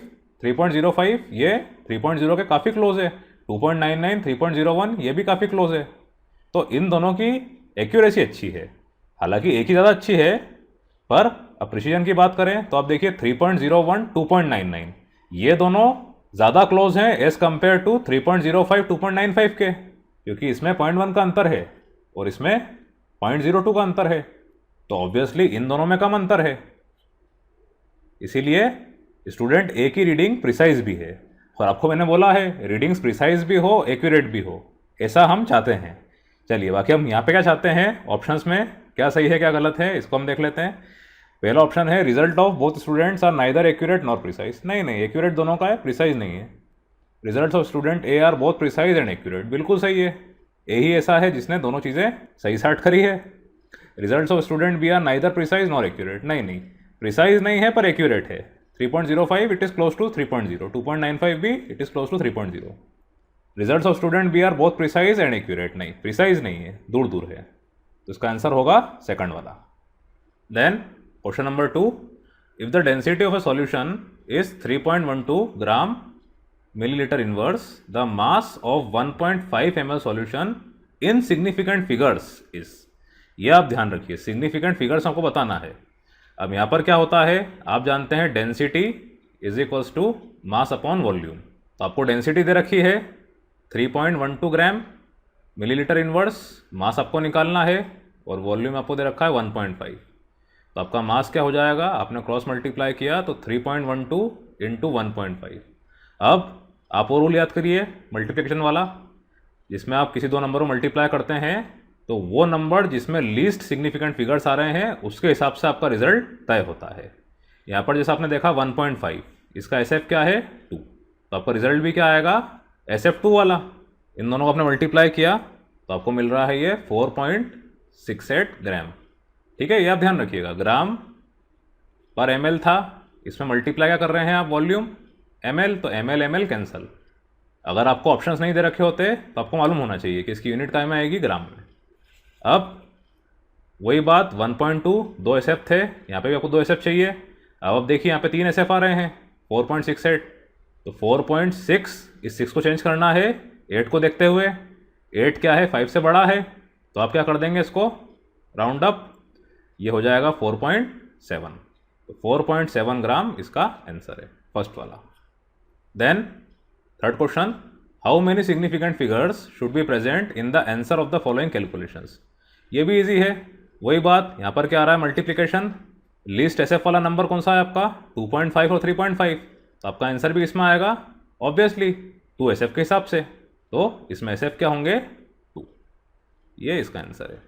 3.05 ये 3.0 के काफ़ी क्लोज है। 2.99, 3.01 ये भी काफ़ी क्लोज है। तो इन दोनों की एक्यूरेसी अच्छी है, हालांकि एक ही ज़्यादा अच्छी है, पर अब प्रिसीजन की बात करें तो आप देखिए 3.01, 2.99 ये दोनों ज़्यादा क्लोज हैं एज कंपेयर टू 3.05, 2.95 के, क्योंकि इसमें 0.1 का अंतर है और इसमें 0.02 का अंतर है। तो ऑब्वियसली इन दोनों में कम अंतर है, इसीलिए स्टूडेंट ए की रीडिंग प्रिसाइज भी है। और आपको मैंने बोला है रीडिंग्स प्रिसाइज भी हो, एक्यूरेट भी हो, ऐसा हम चाहते हैं। चलिए बाकी हम यहाँ पे क्या चाहते हैं, ऑप्शंस में क्या सही है क्या गलत है इसको हम देख लेते हैं। पहला ऑप्शन है result of both students are neither accurate nor precise. नहीं, एक्यूरेट दोनों का है, प्रिसाइज नहीं है। Results of student A are both precise and accurate, बिल्कुल सही है। ए ही ऐसा है जिसने दोनों चीज़ें सही साट करी है। Results of student B are neither precise nor accurate, नहीं प्रिसाइज नहीं है पर एक्यूरेट है। 3.05 इट इज़ क्लोज टू 3.0, 2.95 भी it is close to 3.0। Results of student B are both precise and accurate, नहीं प्रिसाइज नहीं है, दूर है। तो इसका आंसर होगा सेकंड वाला। Then question number 2, if the density of a solution is 3.12 gram millilitre inverse, the mass of 1.5 ml solution in significant figures is. ये आप ध्यान रखिए, सिग्निफिकेंट फिगर्स हमको बताना है। अब यहाँ पर क्या होता है, आप जानते हैं density is equals to mass upon volume. तो आपको डेंसिटी दे रखी है 3.12 ग्राम मिलीलीटर इनवर्स, मास आपको निकालना है, और वॉल्यूम आपको दे रखा है 1.5। तो आपका मास क्या हो जाएगा, आपने क्रॉस मल्टीप्लाई किया तो 3.12 इंटू 1.5। अब आप वो रूल याद करिए मल्टीप्लिकेशन वाला, जिसमें आप किसी दो नंबर को मल्टीप्लाई करते हैं तो वो नंबर जिसमें लीस्ट सिग्निफिकेंट फिगर्स आ रहे हैं उसके हिसाब से आपका रिजल्ट तय होता है। यहाँ पर जैसे आपने देखा 1.5, इसका SF क्या है 2, तो आपका रिजल्ट भी क्या आएगा SF2 वाला। इन दोनों को आपने मल्टीप्लाई किया तो आपको मिल रहा है ये 4.68 ग्राम। ठीक है, ये आप ध्यान रखिएगा, ग्राम पर ml था, इसमें मल्टीप्लाई क्या कर रहे हैं आप, वॉल्यूम ml, तो ml कैंसल। अगर आपको ऑप्शंस नहीं दे रखे होते तो आपको मालूम होना चाहिए कि इसकी यूनिट काय में आएगी, ग्राम में। अब वही बात 1.2 2 SF थे, यहाँ पे भी आपको 2 SF चाहिए। अब देखिए यहाँ पे 3 SF आ रहे हैं 4.68, तो 4.6 इस 6 को चेंज करना है 8 को देखते हुए। 8 क्या है 5 से बड़ा है, तो आप क्या कर देंगे इसको राउंड अप, ये हो जाएगा 4.7। तो 4.7 ग्राम इसका आंसर है फर्स्ट वाला। Then third question, how many significant figures should be present in the answer of the following calculations. ये भी इजी है, वही बात यहाँ पर क्या आ रहा है मल्टीप्लिकेशन। लीस्ट SF वाला नंबर कौन सा है आपका 2.5 और 3.5, तो आपका आंसर भी इसमें आएगा ऑब्वियसली 2 SF के हिसाब से, तो इसमें SF क्या होंगे 2, ये इसका आंसर है।